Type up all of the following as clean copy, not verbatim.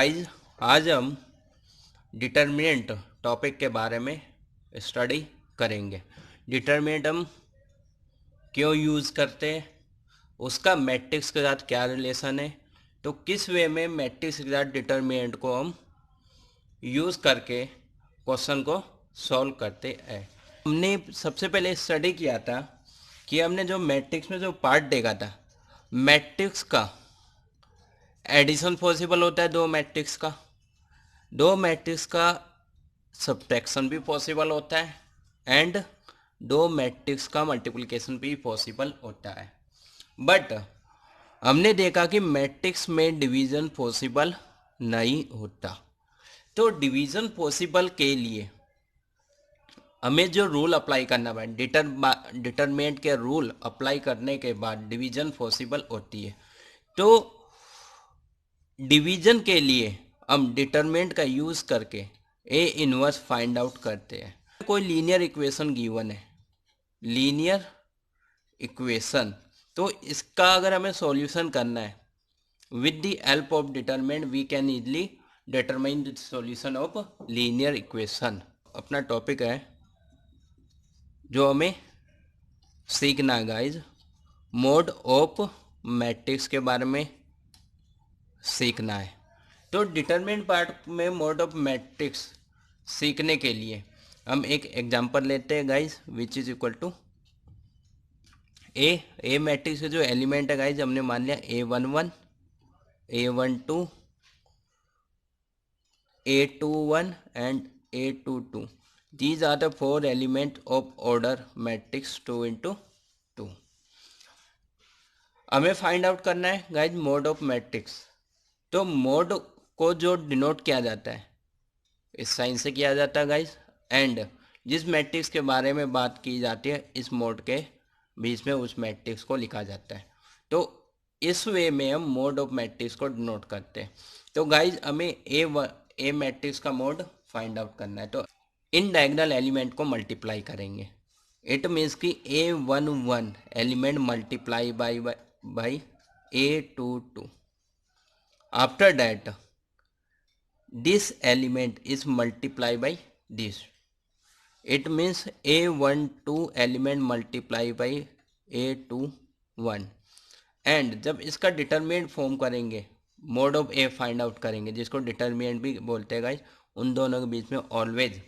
Guys, आज हम determinant topic के बारे में स्टडी करेंगे। डिटर्मिनेंट हम क्यों यूज़ करते हैं, उसका मैट्रिक्स के साथ क्या रिलेशन है, तो किस वे में मैट्रिक्स के साथ डिटर्मिनेंट को हम यूज़ करके क्वेश्चन को सॉल्व करते हैं। हमने सबसे पहले स्टडी किया था कि हमने जो मैट्रिक्स में जो पार्ट देखा था, मैट्रिक्स का एडिशन पॉसिबल होता है दो मैट्रिक्स का सब्ट्रैक्शन भी पॉसिबल होता है एंड दो मैट्रिक्स का मल्टीप्लिकेशन भी पॉसिबल होता है। बट हमने देखा कि मैट्रिक्स में डिवीज़न पॉसिबल नहीं होता। तो डिवीज़न पॉसिबल के लिए हमें जो रूल अप्लाई करना है, डिटरमिनेंट के रूल अप्लाई करने के बाद डिवीज़न पॉसिबल होती है। तो डिवीज़न के लिए हम डिटरमिनेंट का यूज़ करके ए इनवर्स फाइंड आउट करते हैं। कोई लीनियर इक्वेशन गिवन है, लीनियर इक्वेशन, तो इसका अगर हमें सॉल्यूशन करना है with the help of determinant we can easily determine the solution of linear equation. अपना टॉपिक है जो हमें सीखना है गाइज, मोड ऑफ मैट्रिक्स के बारे में सीखना है। तो डिटरमिनेंट पार्ट में मोड ऑफ मैट्रिक्स सीखने के लिए हम एक एग्जांपल लेते हैं guys, which is equal to a matrix के जो एलिमेंट है गाइज, हमने मान लिया A11, A12, A21 and A22। These are the four element of order matrix 2 into 2। हमें फाइंड आउट करना है गाइज मोड ऑफ मैट्रिक्स। तो मोड को जो डिनोट किया जाता है इस साइन से किया जाता है गाइज, एंड जिस मैट्रिक्स के बारे में बात की जाती है इस मोड के बीच में उस मैट्रिक्स को लिखा जाता है। तो इस वे में हम मोड ऑफ मैट्रिक्स को डिनोट करते हैं। तो गाइज हमें ए मैट्रिक्स का मोड फाइंड आउट करना है, तो इन डायगोनल एलिमेंट को मल्टीप्लाई करेंगे। इट मीन्स कि A11 element multiply by A22। After that this element is multiplied by this. It means A12 element multiply by A21। And जब इसका डिटरमिनेंट फॉर्म करेंगे, mode of A find out करेंगे, जिसको determinant भी बोलते हैं guys, उन दोनों के बीच में ऑलवेज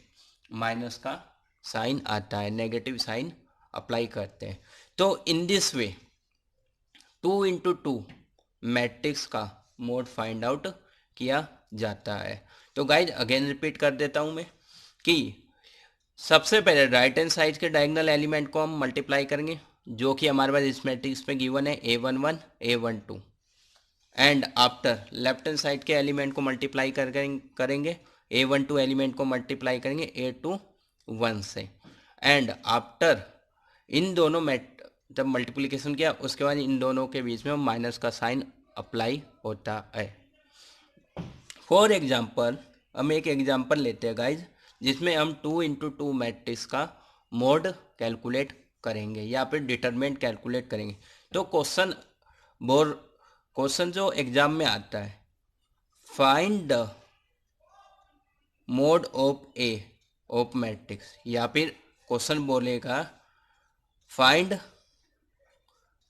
माइनस का साइन आता है, नेगेटिव साइन अप्लाई करते हैं। तो in this way 2 into 2 matrix का मोड फाइंड आउट किया जाता है। तो गाइज अगेन रिपीट कर देता हूं मैं कि सबसे पहले राइट हैंड साइड के डायगोनल एलिमेंट को हम मल्टीप्लाई करेंगे, जो कि हमारे पास इस मैट्रिक्स में गिवन है A11, A12। And after left hand side के एलिमेंट को मल्टीप्लाई करेंगे, A12 एलिमेंट को मल्टीप्लाई करेंगे A21 से। एंड आफ्टर इन दोनों जब मल्टीप्लिकेशन किया उसके बाद इन दोनों के बीच में माइनस का साइन अप्लाई होता है। फॉर एग्जाम्पल हम एक एग्जाम्पल लेते हैं गाइज, जिसमें हम 2 into 2 मैट्रिक्स का मोड कैलकुलेट करेंगे या फिर डिटरमिनेंट कैलकुलेट करेंगे। तो क्वेश्चन जो एग्जाम में आता है, find the mode of A of matrix, या फिर क्वेश्चन बोलेगा find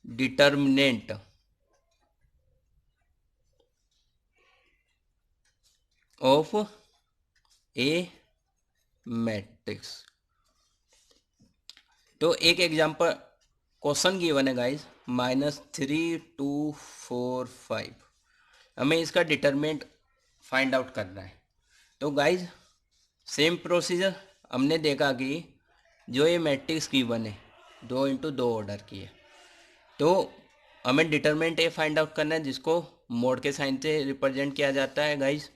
determinant of A matrix. तो एक एग्जांपल क्वेश्चन गिवन है गाइस, -3 2 4 5। हमें इसका डिटरमिनेंट फाइंड आउट करना है। तो गाइस सेम प्रोसीजर, हमने देखा कि जो ये मैट्रिक्स गिवन है 2 into 2 ऑर्डर की है, तो हमें डिटरमिनेंट ए फाइंड आउट करना है, जिसको मोड के साइन से रिप्रेजेंट किया जाता है गाइस।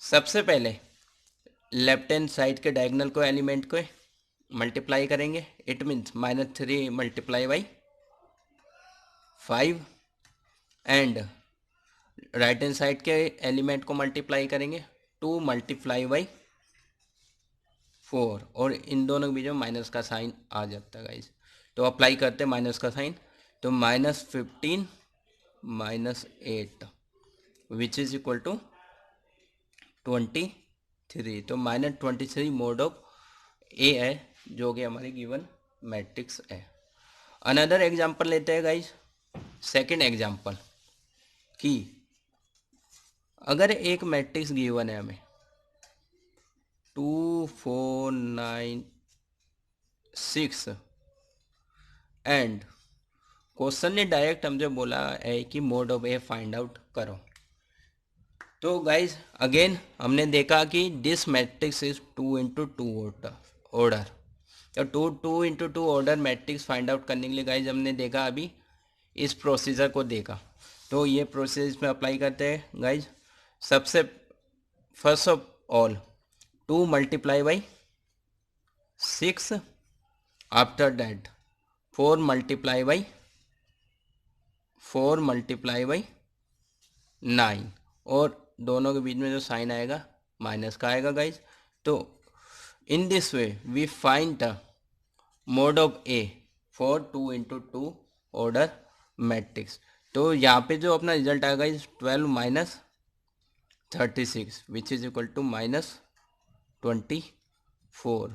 सबसे पहले लेफ्ट हैंड साइड के डायगोनल को एलिमेंट को मल्टीप्लाई करेंगे। It means -3 multiply by 5। And right hand side के एलिमेंट को मल्टीप्लाई करेंगे 2 मल्टीप्लाई बाई 4, और इन दोनों के बीच में माइनस का साइन आ जाता है गाइस। तो अप्लाई करते हैं माइनस का साइन, तो -15 -8 विच इज इक्वल टू 23, तो -23 मोड ऑफ ए है जो कि हमारी गिवन मैट्रिक्स है। अनदर एग्जांपल लेते हैं गाइज, सेकंड एग्जांपल कि अगर एक मैट्रिक्स गिवन है हमें 2 4 9 6 एंड क्वेश्चन ने डायरेक्ट हमसे बोला है कि mode of A find out करो। तो गाइज अगेन हमने देखा कि this matrix is 2 into 2 order, तो 2 into 2 order matrix find out करने के लिए गाइज हमने देखा अभी इस प्रोसीजर को देखा। तो ये प्रोसेस इसमें अप्लाई करते हैं गाइज। सबसे first of all 2 multiply by 6, after that 4 multiply by 9, और दोनों के बीच में जो साइन आएगा माइनस का आएगा गाइज। तो in this way we find the mode of A for 2 into 2 order matrix. तो यहाँ पे जो अपना रिजल्ट आएगा is 12 minus 36 which is equal to -24।